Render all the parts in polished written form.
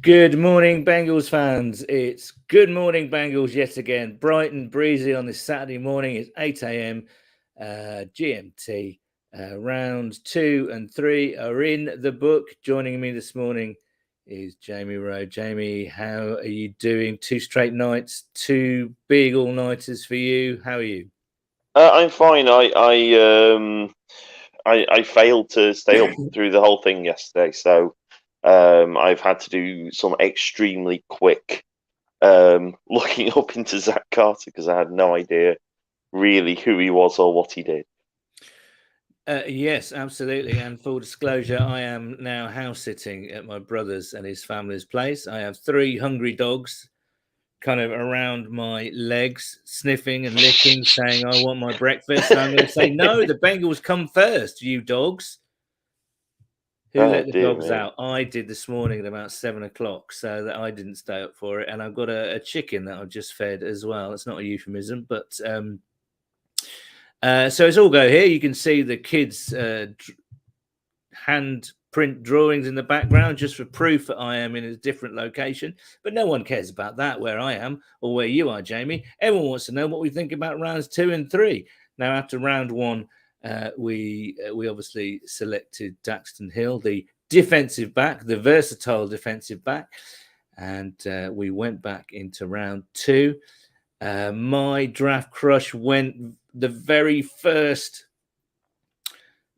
Good morning, Bengals fans. It's Good Morning Bengals yet again. Bright and breezy on this Saturday morning. It's 8 a.m. GMT. Rounds 2 and 3 are in the book. Joining me this morning is Jamie Rowe. Jamie, how are you doing? 2 straight nights, 2 big all-nighters for you. How are you? I'm fine. I failed to stay up through the whole thing yesterday, so I've had to do some extremely quick looking up into Zach Carter because I had no idea really who he was or what he did. Yes, absolutely. And full disclosure, I am now house sitting at my brother's and his family's place. I have 3 hungry dogs kind of around my legs, sniffing and licking, saying, I want my breakfast. And I'm going to say, no, the Bengals come first, you dogs. Who Oh let the dear dogs me. out? I did this morning at about 7 o'clock, so that I didn't stay up for it. And I've got a chicken that I've just fed as well. It's not a euphemism, but so it's all go here. You can see the kids' hand print drawings in the background just for proof that I am in a different location. But no one cares about that where I am or where you are, Jamie. Everyone wants to know what we think about rounds 2 and 3. Now, after round 1, we obviously selected Daxton Hill, the defensive back, the versatile defensive back, and we went back into round 2. My draft crush went the very first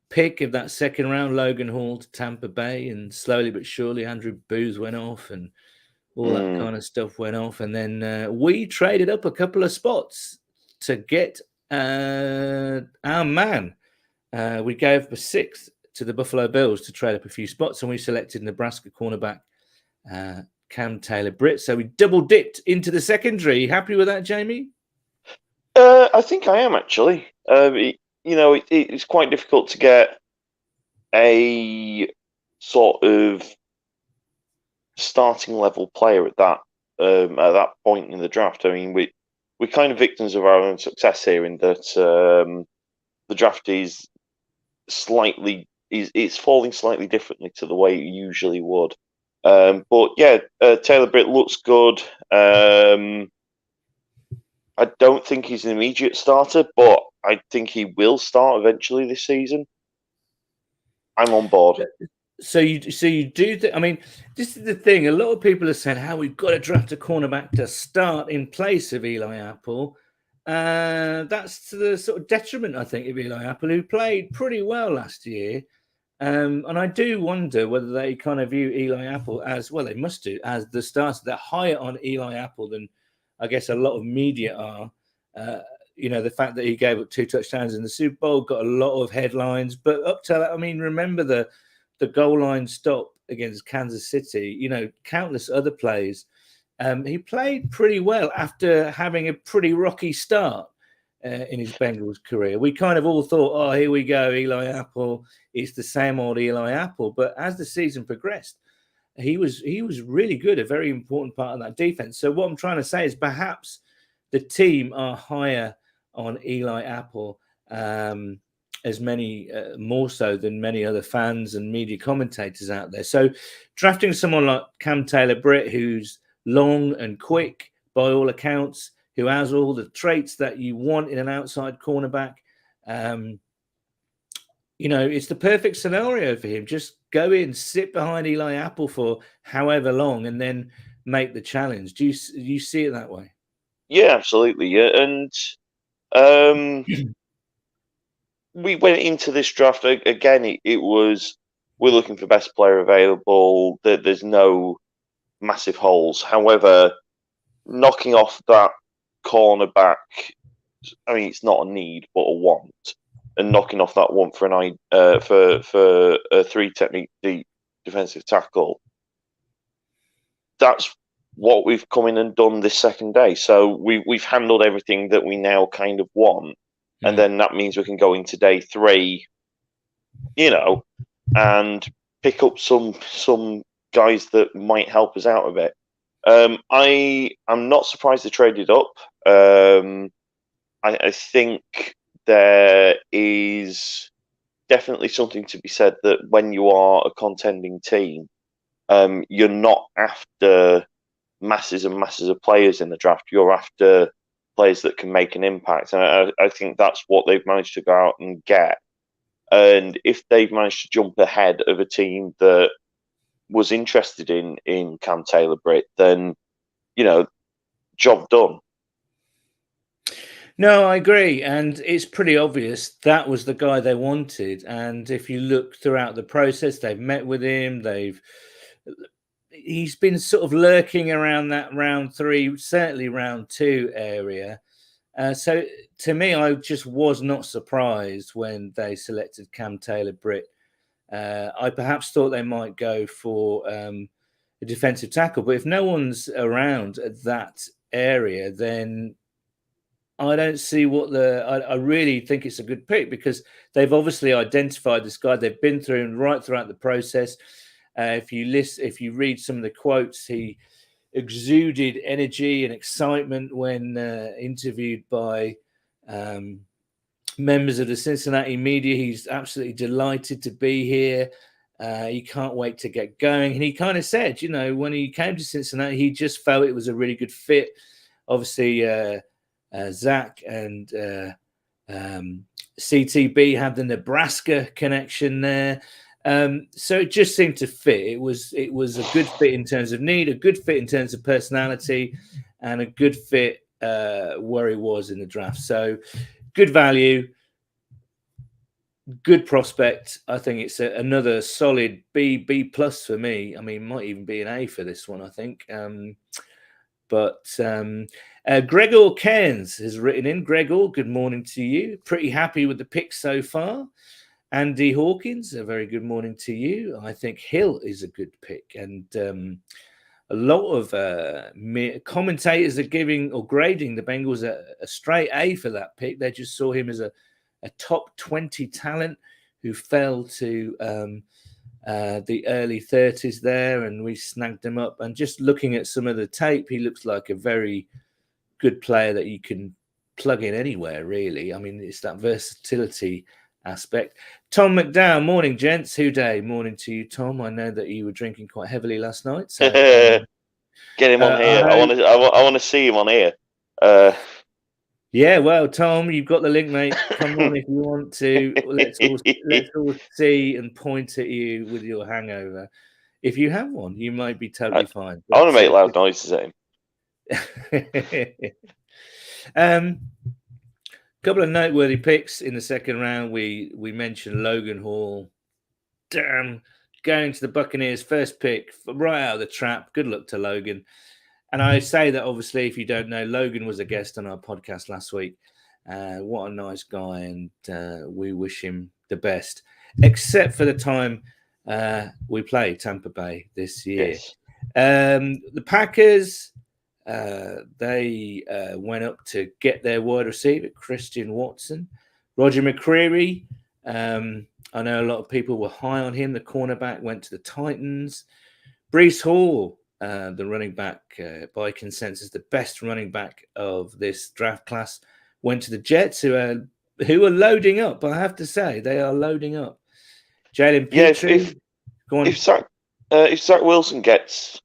pick of that second round, Logan Hall to Tampa Bay, and slowly but surely Andrew Booth went off and all that kind of stuff went off. And then we traded up a couple of spots to get our man. We gave a 6th to the Buffalo Bills to trade up a few spots, and we selected Nebraska cornerback Cam Taylor-Britt. So we double dipped into the secondary. Happy with that, Jamie? I think I am actually. It's quite difficult to get a sort of starting level player at that point in the draft. I mean, we're kind of victims of our own success here in that the draft is it's falling slightly differently to the way it usually would. But yeah, Taylor-Britt looks good. I don't think he's an immediate starter, but I think he will start eventually this season. I'm on board. So you do I mean, this is the thing. A lot of people are saying how we've got to draft a cornerback to start in place of Eli Apple. That's to the sort of detriment, I think, of Eli Apple, who played pretty well last year. And I do wonder whether they kind of view Eli Apple as, well, they must do, as the starter. They're higher on Eli Apple than I guess a lot of media are. The fact that he gave up 2 touchdowns in the Super Bowl got a lot of headlines. But up to that, I mean, remember the goal line stop against Kansas City, countless other plays. He played pretty well after having a pretty rocky start in his Bengals career. We kind of all thought, oh, here we go, Eli Apple. It's the same old Eli Apple. But as the season progressed, he was really good, a very important part of that defense. So what I'm trying to say is perhaps the team are higher on Eli Apple, as many more so than many other fans and media commentators out there. So drafting someone like Cam Taylor-Britt, who's long and quick by all accounts, who has all the traits that you want in an outside cornerback, it's the perfect scenario for him. Just go in, sit behind Eli Apple for however long, and then make the challenge. Do you see it that way? Yeah, absolutely. Yeah, and we went into this draft again. It was we're looking for best player available. There's no massive holes. However, knocking off that cornerback, I mean, it's not a need but a want, and knocking off that want for for a 3 technique deep defensive tackle. That's what we've come in and done this second day. So we've handled everything that we now kind of want. And then that means we can go into day 3, and pick up some guys that might help us out a bit. I am not surprised they traded up. I think there is definitely something to be said that when you are a contending team, You're not after masses and masses of players in the draft. You're after players that can make an impact. And I think that's what they've managed to go out and get. And if they've managed to jump ahead of a team that was interested in Cam Taylor-Britt, then, job done. No, I agree. And it's pretty obvious that was the guy they wanted. And if you look throughout the process, they've met with him. He's been sort of lurking around that round 3, certainly round 2 area. So to me, I just was not surprised when they selected Cam Taylor-Britt. I perhaps thought they might go for a defensive tackle, but if no one's around at that area, then I don't see I really think it's a good pick, because they've obviously identified this guy. They've been through right throughout the process. If you read some of the quotes, he exuded energy and excitement when interviewed by members of the Cincinnati media. He's absolutely delighted to be here. He can't wait to get going. And he kind of said, when he came to Cincinnati, he just felt it was a really good fit. Obviously, Zach and CTB have the Nebraska connection there. So it just seemed to fit. It was a good fit in terms of need, a good fit in terms of personality, and a good fit where he was in the draft. So good value, good prospect. I think it's another solid B plus for me. I mean, might even be an A for this one, I think. Gregor Cairns has written in. Gregor, good morning to you. Pretty happy with the pick so far. Andy Hawkins, a very good morning to you. I think Hill is a good pick. And a lot of commentators are giving or grading the Bengals a straight A for that pick. They just saw him as a top 20 talent who fell to the early 30s there, and we snagged him up. And just looking at some of the tape, he looks like a very good player that you can plug in anywhere, really. I mean, it's that versatility aspect. Tom McDowell, morning, gents. Who day? Morning to you, Tom. I know that you were drinking quite heavily last night. So get him on here. I want to see him on here. Yeah, well, Tom, you've got the link, mate. Come on if you want to. Let's all see and point at you with your hangover. If you have one, you might be totally fine. I want to make loud noises at him. Couple of noteworthy picks in the second round. We mentioned Logan Hall. Damn, going to the Buccaneers, first pick right out of the trap. Good luck to Logan. And I say that, obviously, if you don't know, Logan was a guest on our podcast last week. What a nice guy, and we wish him the best, except for the time we play Tampa Bay this year. Yes. The Packers, they went up to get their wide receiver, Christian Watson. Roger McCreary, I know a lot of people were high on him. The cornerback went to the Titans. Breece Hall, the running back, by consensus, the best running back of this draft class, went to the Jets, who are loading up. I have to say, they are loading up. Jalen Petrie. If Zach Wilson gets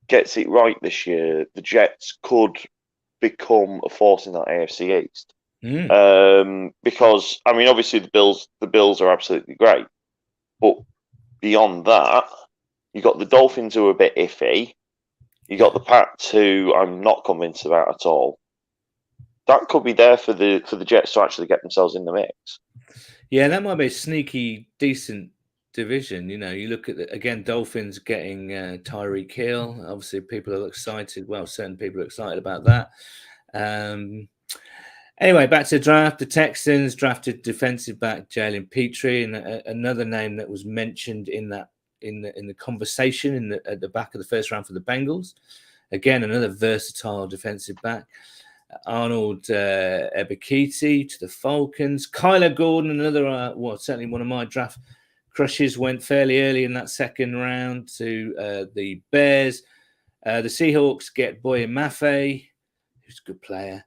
it right this year, the Jets could become a force in that AFC East. Because, I mean, obviously the Bills are absolutely great, but beyond that, you got the Dolphins, who are a bit iffy. You got the Pats, who I'm not convinced about at all. That could be there for the Jets to actually get themselves in the mix. Yeah, that might be a sneaky, decent division. You look at Dolphins getting Tyreek Hill. Obviously, people are excited. Well, certain people are excited about that. Anyway, back to the draft. The Texans drafted defensive back Jalen Petrie, and another name that was mentioned in the conversation at the back of the first round for the Bengals. Again, another versatile defensive back. Arnold Ebiketie to the Falcons. Kyler Gordon, another, certainly one of my draft crushes, went fairly early in that second round to the Bears. The Seahawks get Boye Mafe, who's a good player.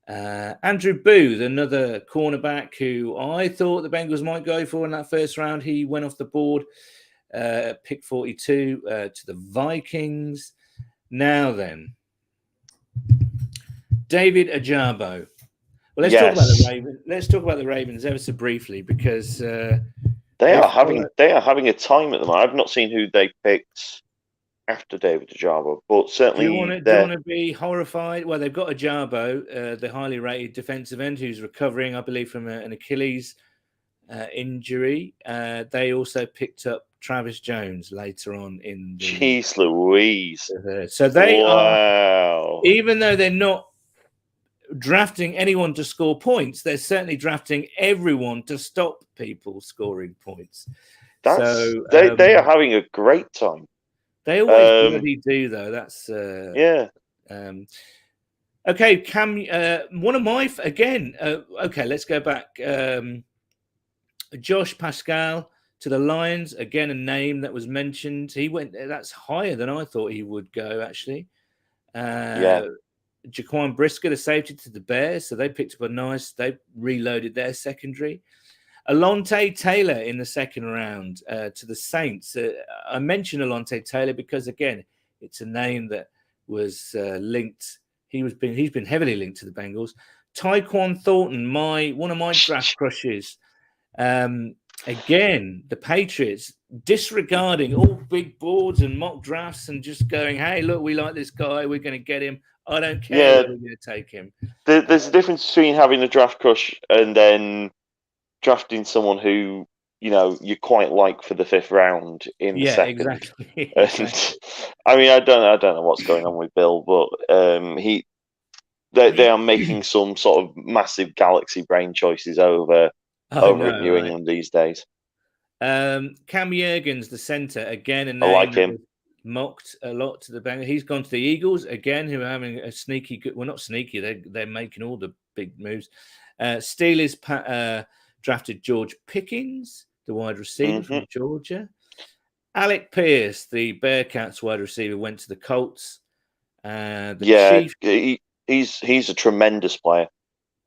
Andrew Booth, another cornerback who I thought the Bengals might go for in that first round. He went off the board. pick 42 to the Vikings. Now then, David Ajabo. Well, let's talk about the Ravens. Let's talk about the Ravens ever so briefly because they are having a time at the moment. I've not seen who they picked after David Ajabo, but certainly do you want to be horrified? Well, they've got Ajabo, the highly rated defensive end who's recovering, I believe, from an Achilles injury. They also picked up Travis Jones later on in the. Jeez Louise! So they are, even though they're not drafting anyone to score points, they're certainly drafting everyone to stop people scoring points. They are having a great time. They always bloody do, though. That's okay. Cam, one of my again. Okay, let's go back. Josh Pascal to the Lions, again, a name that was mentioned. He went. That's higher than I thought he would go. Actually, Jaquan Brisker, the safety, to the Bears. So they picked up they reloaded their secondary. Alontae Taylor in the second round to the Saints. I mentioned Alontae Taylor because, again, it's a name that was linked. He's been heavily linked to the Bengals. Tyquan Thornton, one of my draft crushes. Again, the Patriots disregarding all big boards and mock drafts and just going, hey, look, we like this guy. We're going to get him. I don't care whether we're going to take him. There's a difference between having a draft crush and then drafting someone who you quite like for the 5th round in the second. Exactly. I mean, I don't know what's going on with Bill, but they are making some sort of massive galaxy brain choices over in New England these days. Cam Jurgens, the center, again, a name I like him. Mocked a lot to the Bengals. He's gone to the Eagles again, who are having a sneaky good. Well, not sneaky. They're making all the big moves. Steelers drafted George Pickens, the wide receiver from Georgia. Alec Pierce, the Bearcats wide receiver, went to the Colts. Chiefs. He's a tremendous player.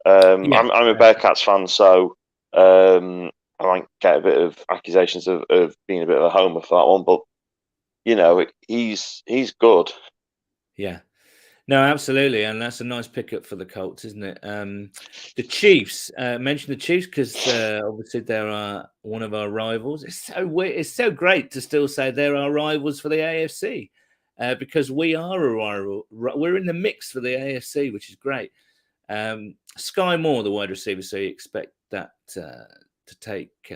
I'm a Bearcats fan, so I might get a bit of accusations of being a bit of a homer for that one, but he's good. Yeah. No, absolutely, and that's a nice pickup for the Colts, isn't it? The Chiefs, mention the Chiefs because obviously there are one of our rivals. It's so weird. It's so great to still say there are rivals for the AFC because we are a rival. We're in the mix for the AFC, which is great. Sky Moore, the wide receiver, so you expect that to take.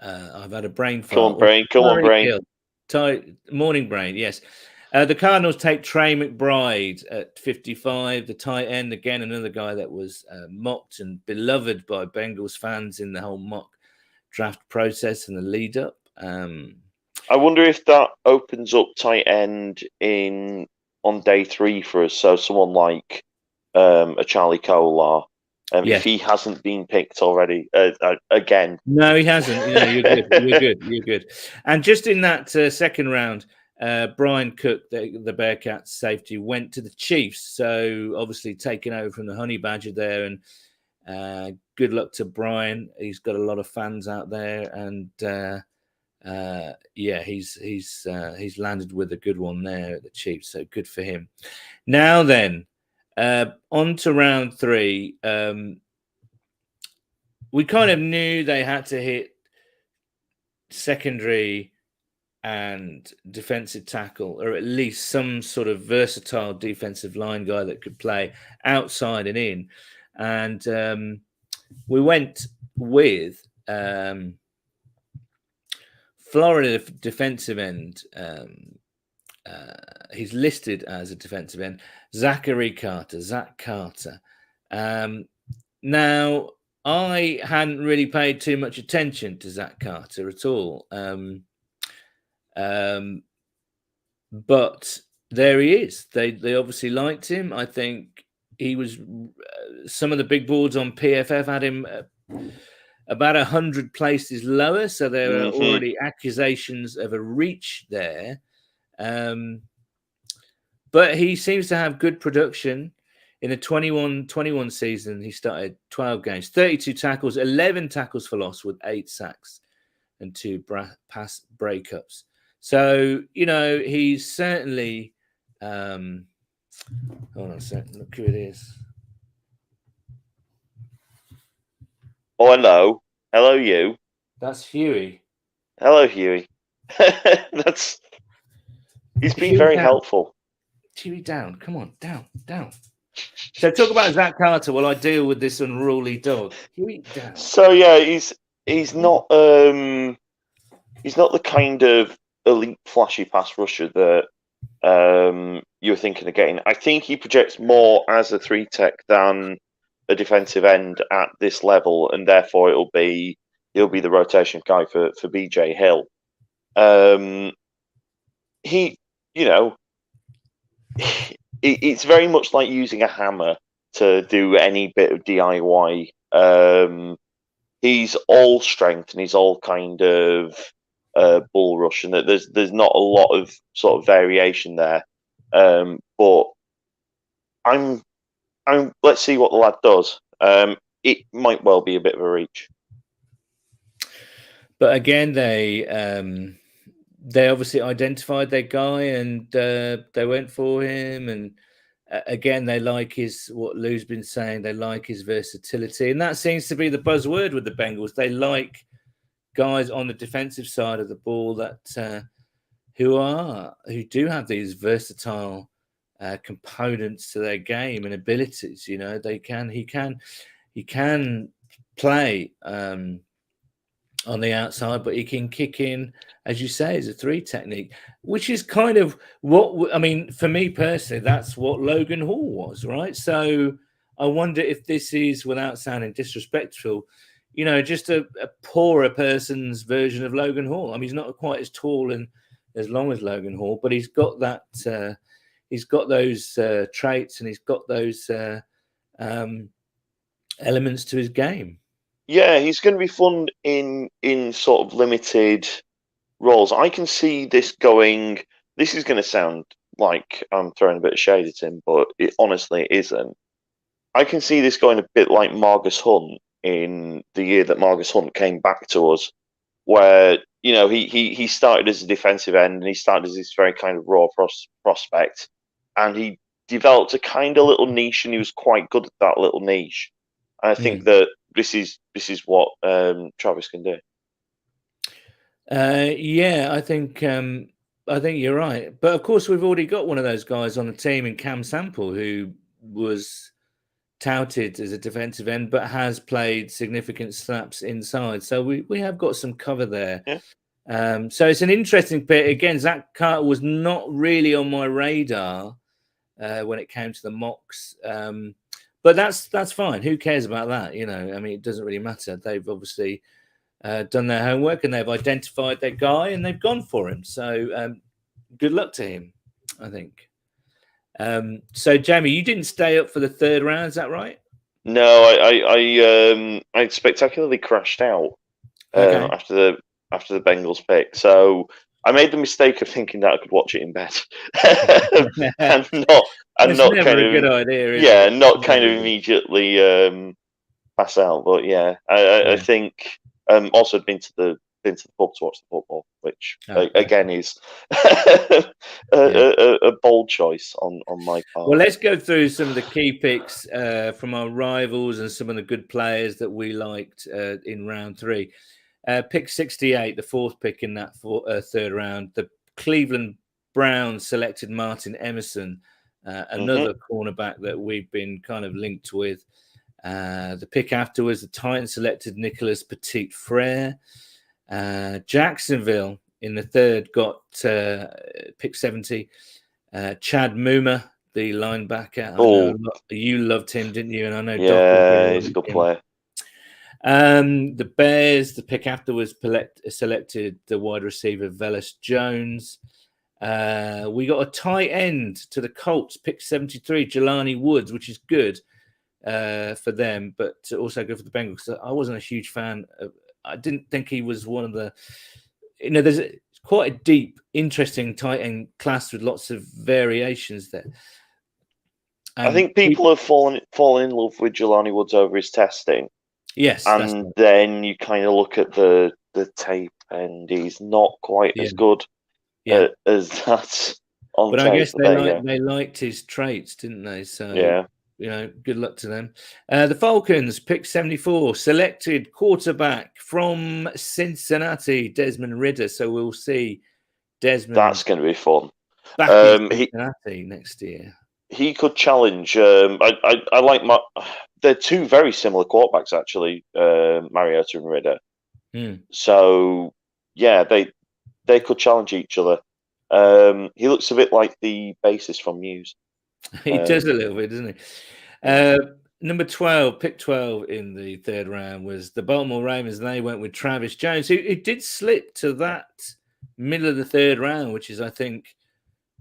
I've had a brain fart. Come on, brain. Morning brain, yes. The Cardinals take Trey McBride at 55. The tight end, again, another guy that was mocked and beloved by Bengals fans in the whole mock draft process and the lead up. I wonder if that opens up tight end on day 3 for us. So someone like a Charlie Kolar. If he hasn't been picked already, again. No, he hasn't. You're good. And just in that second round, Brian Cook, the Bearcats safety, went to the Chiefs. So obviously taking over from the Honey Badger there. And good luck to Brian. He's got a lot of fans out there. And he's landed with a good one there at the Chiefs. So good for him. Now then. On to round 3. We kind of knew they had to hit secondary and defensive tackle, or at least some sort of versatile defensive line guy that could play outside and in. And we went with Florida defensive end. He's listed as a defensive end, Zach Carter. Now, I hadn't really paid too much attention to Zach Carter at all. But there he is. They obviously liked him. I think he was some of the big boards on PFF had him about 100 places lower. So there are already accusations of a reach there. But he seems to have good production In the 21 season, he started 12 games, 32 tackles, 11 tackles for loss with 8 sacks and 2 pass breakups. So, he's certainly... hold on a second. Look who it is. Oh, hello. Hello, you. That's Huey. Hello, Huey. He's been very helpful. Huey, down. Come on, down. So talk about Zach Carter while I deal with this unruly dog. Huey, down. So yeah, he's not the kind of elite flashy pass rusher that you're thinking of getting. I think he projects more as a 3-tech than a defensive end at this level, and therefore he'll be the rotation guy for BJ Hill. It's very much like using a hammer to do any bit of DIY. He's all strength and he's all kind of bull rush, and there's not a lot of sort of variation there. But let's see what the lad does. It might well be a bit of a reach. But again, they obviously identified their guy and they went for him. And again, they like what Lou's been saying, they like his versatility. And that seems to be the buzzword with the Bengals. They like guys on the defensive side of the ball that who do have these versatile components to their game and abilities. He can play on the outside, but he can kick in, as you say, as a 3 technique, which is kind of for me personally, that's what Logan Hall was, right? So I wonder if this is, without sounding disrespectful, just a poorer person's version of Logan Hall. I mean, he's not quite as tall and as long as Logan Hall, but he's got that. He's got those traits and he's got those elements to his game. Yeah, he's going to be fun in sort of limited roles. I can see this going. This is going to sound like I'm throwing a bit of shade at him, but it honestly isn't. I can see this going a bit like Margus Hunt in the year that Margus Hunt came back to us, where he started as a defensive end and he started as this very kind of raw prospect, and he developed a kind of little niche, and he was quite good at that little niche. And I think that this is what Travis can do. Yeah, I think you're right. But of course, we've already got one of those guys on the team in Cam Sample, who was touted as a defensive end, but has played significant snaps inside. So we have got some cover there. Yeah. So it's an interesting pick. Again, Zach Carter was not really on my radar when it came to the mocks. But that's fine. Who cares about that? I mean, it doesn't really matter. They've obviously done their homework and they've identified their guy and they've gone for him. So good luck to him, I think. So Jamie, you didn't stay up for the 3rd round, is that right? No, I spectacularly crashed out after the Bengals pick. So I made the mistake of thinking that I could watch it in bed, and not never kind a of good idea. Not kind of immediately pass out. But yeah, I think also been to the pub to watch the football, which again is a bold choice on my part. Well, let's go through some of the key picks from our rivals and some of the good players that we liked in round 3. Pick 68, the 4th pick in that 3rd round. The Cleveland Browns selected Martin Emerson, another cornerback that we've been kind of linked with. The pick afterwards, the Titans selected Nicholas Petit-Frere. Jacksonville in the 3rd got pick 70. Chad Muma, the linebacker. I know you loved him, didn't you? And I know Doc he's a good player. The Bears, the pick afterwards, selected the wide receiver Velus Jones. We got a tight end to the Colts, pick 73, Jelani Woods, which is good for them, but also good for the Bengals. I wasn't a huge fan of. I didn't think he was one of the. There's quite a deep, interesting tight end class with lots of variations there. I think people have fallen in love with Jelani Woods over his testing, yes, that's and right. then you kind of look at the tape, and he's not quite Yeah, as good yeah. as that on But I tape. guess But there you go. they liked his traits, didn't they? So Yeah, good luck to them. The Falcons pick 74, selected quarterback from Cincinnati, Desmond Ridder. So we'll see Desmond that's going to be fun. back in He Cincinnati next year. he could challenge. I like my. They're two very similar quarterbacks, actually, Mariota and Ridder. Hmm. So yeah, they could challenge each other. He looks a bit like the bassist from Muse. He does a little bit, doesn't he? Yeah. Number 12, pick 12 in the third round was the Baltimore Ravens, and they went with Travis Jones, who did slip to that middle of the third round, which is, I think,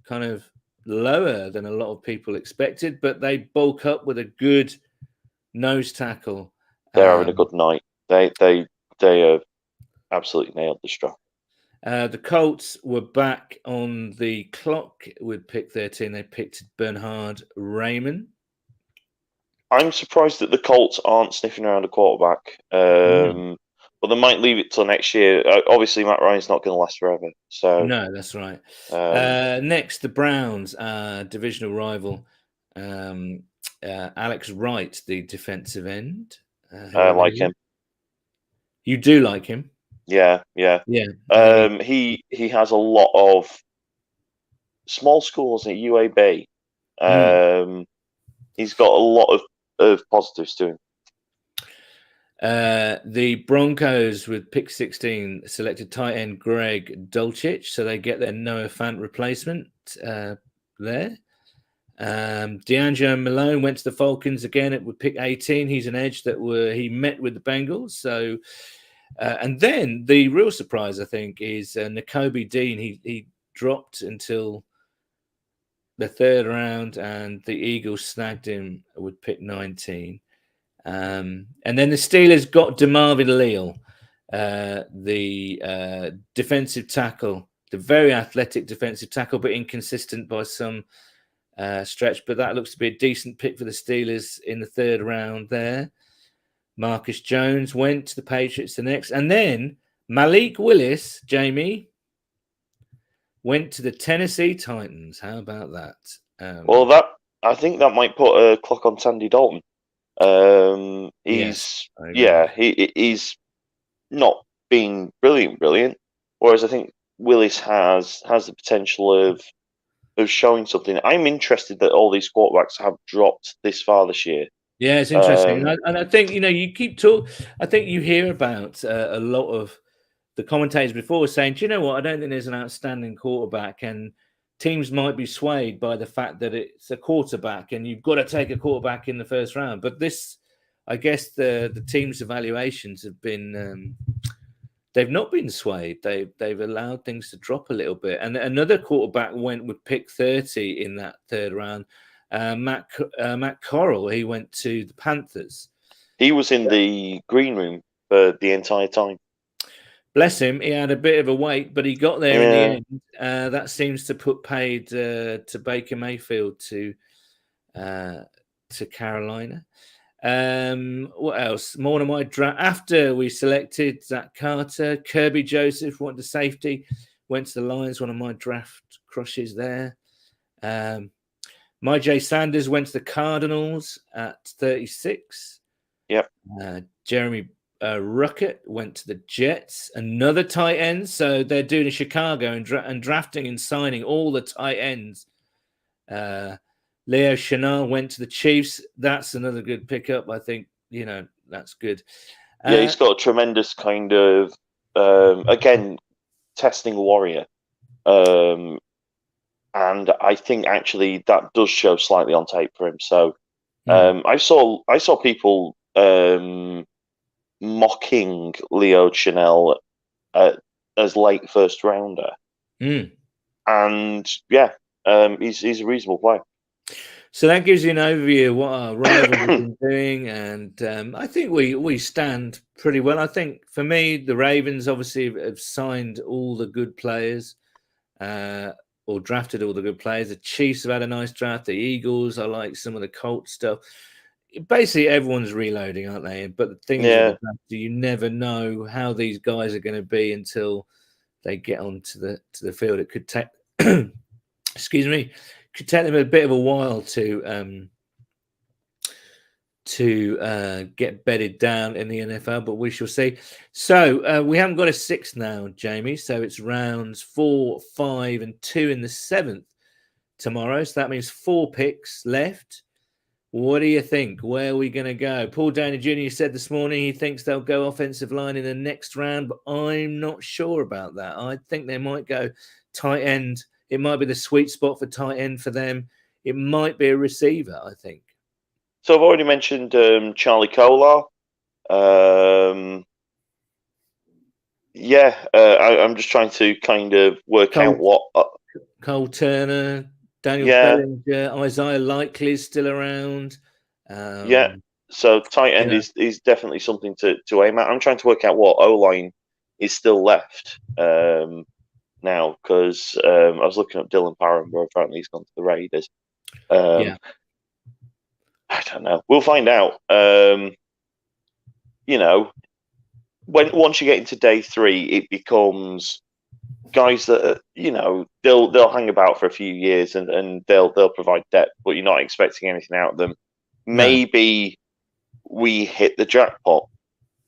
kind of lower than a lot of people expected, but they bulk up with a good nose tackle. They're having a good night. They have absolutely nailed the strap. The Colts were back on the clock with pick 13. They picked Bernhard Raymond. I'm surprised that the Colts aren't sniffing around a quarterback, but they might leave it till next year. Obviously, Matt Ryan's not going to last forever. So No, that's right. Next, the Browns, divisional rival, Alex Wright, the defensive end. I like him. You do like him? Yeah. He has a lot of small schools at UAB. He's got a lot of positives to him. The Broncos with pick 16 selected tight end Greg Dulcich, so they get their Noah Fant replacement there. D'Angelo Malone went to the Falcons again with pick 18. He's an edge that he met with the Bengals. So, and then the real surprise, I think, is Nakobe Dean. He dropped until the third round, and the Eagles snagged him with pick 19. And then the Steelers got DeMarvin Leal, the defensive tackle, the very athletic defensive tackle, but inconsistent by some stretch. But that looks to be a decent pick for the Steelers in the third round there. Marcus Jones went to the Patriots the next. And then Malik Willis, Jamie, went to the Tennessee Titans. How about that? Well, I think that might put a clock on Sandy Dalton. He's not been brilliant. Whereas I think Willis has the potential of showing something. I'm interested that all these quarterbacks have dropped this far this year. Yeah, it's interesting, and I think you keep talking. I think you hear about a lot of the commentators before saying, "Do you know what? I don't think there's an outstanding quarterback," and teams might be swayed by the fact that it's a quarterback, and you've got to take a quarterback in the first round. But this, I guess, the team's evaluations have been. They've not been swayed. They've allowed things to drop a little bit. And another quarterback went with pick 30 in that third round. Matt Corral, he went to the Panthers. He was in the green room for the entire time. Bless him. He had a bit of a wait, but he got there in the end. That seems to put paid to Baker Mayfield to Carolina. What else? More of my draft. After we selected Zach Carter, Kirby Joseph went to safety, went to the Lions. One of my draft crushes there. Myjai Sanders went to the Cardinals at 36. Yep. Jeremy Ruckert went to the Jets. Another tight end. So they're doing a Chicago and drafting and signing all the tight ends. Leo Chenal went to the Chiefs. That's another good pickup. I think, that's good. Yeah, he's got a tremendous kind of, again, testing warrior. And I think actually that does show slightly on tape for him. So I saw people mocking Leo Chenal as late first rounder. And yeah, he's a reasonable player. So that gives you an overview of what our rivals have been doing, and I think we stand pretty well. I think for me, the Ravens obviously have signed all the good players. or drafted all the good players. The Chiefs have had a nice draft. The Eagles, I like some of the Colts stuff. Basically, everyone's reloading, aren't they? But the thing is, with the draft, you never know how these guys are going to be until they get onto the field. It could take, excuse me, could take them a bit of a while to get bedded down in the NFL, but we shall see. So we haven't got a sixth now, Jamie. So it's rounds 4, 5, and 2 in the 7th tomorrow. So that means 4 picks left. What do you think? Where are we going to go? Paul Downey Jr. said this morning he thinks they'll go offensive line in the next round, but I'm not sure about that. I think they might go tight end. It might be the sweet spot for tight end for them. It might be a receiver, I think. So I've already mentioned Charlie Kolar. I'm just trying to kind of work out what... Cole Turner, Daniel Bellinger, Isaiah Likely is still around. So tight end is definitely something to aim at. I'm trying to work out what O-line is still left now, because I was looking up Dylan Parham, but apparently he's gone to the Raiders. I don't know. We'll find out. Once you get into day 3, it becomes guys that they'll hang about for a few years and they'll provide depth, but you're not expecting anything out of them. Maybe we hit the jackpot.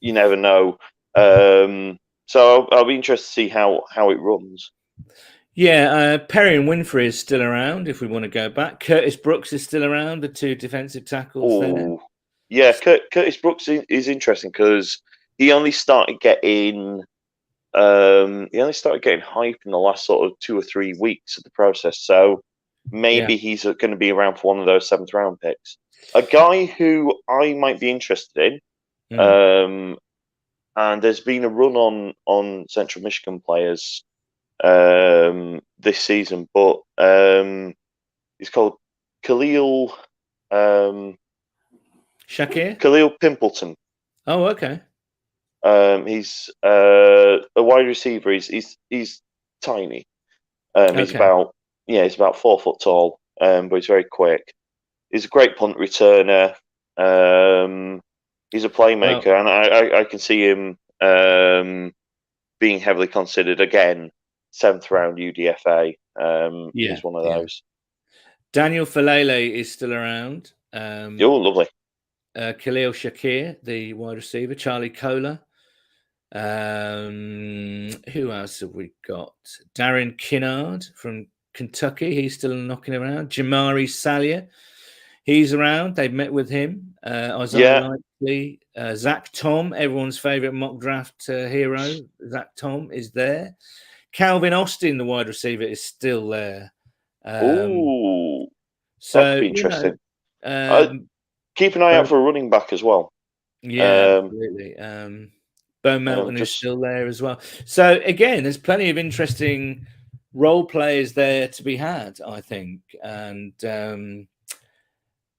You never know. So I'll be interested to see how it runs. Yeah, Perry and Winfrey is still around if we want to go back. Curtis Brooks is still around, the 2 defensive tackles there. Yeah, Curtis Brooks is interesting because he only started getting hype in the last sort of 2 or 3 weeks of the process. So maybe he's going to be around for one of those 7th round picks. A guy who I might be interested in, and there's been a run on Central Michigan players this season, but he's called Khalil Shakir? Khalil Pimpleton. Oh, okay. He's a wide receiver. He's tiny. He's about 4 foot tall, but he's very quick. He's a great punt returner. He's a playmaker, and I can see him being heavily considered again. 7th round UDFA is one of those. Daniel Falele is still around. Lovely. Khalil Shakir, the wide receiver. Charlie Kolar. Who else have we got? Darren Kinnard from Kentucky. He's still knocking around. Jamari Salyer. He's around. They've met with him. Isaiah Likely. Zach Tom, everyone's favorite mock draft hero. Zach Tom is there. Calvin Austin, the wide receiver, is still there. So that'd be interesting. Keep an eye out for a running back as well. Yeah, absolutely. Bo Melton is still there as well. So again, there's plenty of interesting role players there to be had, I think. And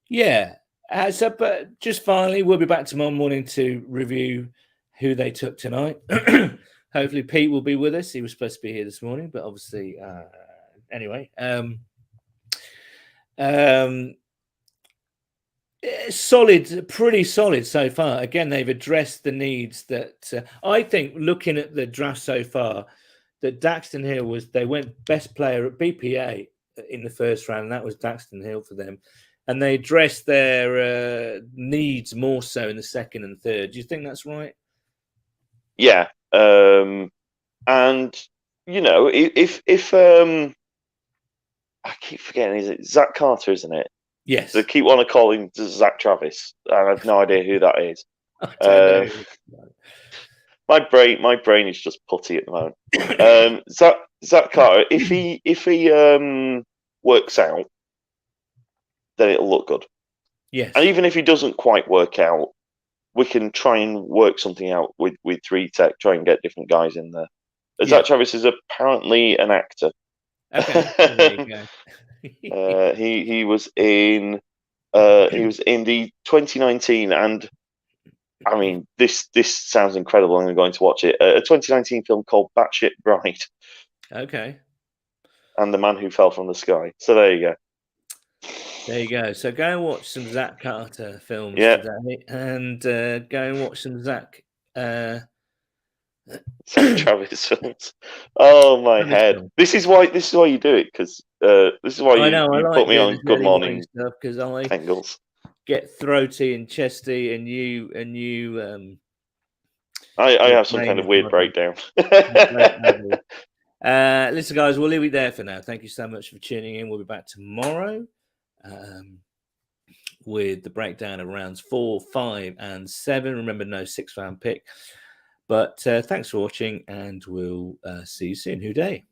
but just finally, we'll be back tomorrow morning to review who they took tonight. Hopefully Pete will be with us. He was supposed to be here this morning, but obviously, anyway. Solid, pretty solid so far. Again, they've addressed the needs that I think, looking at the draft so far, that Daxton Hill they went best player at BPA in the first round, and that was Daxton Hill for them. And they addressed their needs more so in the 2nd and 3rd. Do you think that's right? Yeah. And if I keep forgetting, is it Zach Carter, isn't it? Yes. So keep on calling Zach Travis. I have no idea who that is. I don't know. My brain is just putty at the moment. Zach Carter, if he works out, then it'll look good. Yes. And even if he doesn't quite work out, we can try and work something out with 3 Tech, try and get different guys in there. Zach Travis is apparently an actor. Okay. There you go. He was in the 2019, and I mean this sounds incredible. I'm going to watch it. A 2019 film called Batshit Bride. Okay. and The Man Who Fell from the Sky. So there you go. There you go. So go and watch some Zach Carter films Yeah. today, and go and watch some Zach. Zach Travis films. Oh my Travis head! films. This is why you do it, because this is why I know. I you like put me doing on this Good early morning Morning stuff because I Bengals. get throaty and chesty, and you I your have some brain kind of is weird not breakdown. great level. Listen, guys, we'll leave it there for now. Thank you so much for tuning in. We'll be back tomorrow with the breakdown of rounds 4, 5, and 7. Remember, no 6-round pick. But thanks for watching, and we'll see you soon. Who day?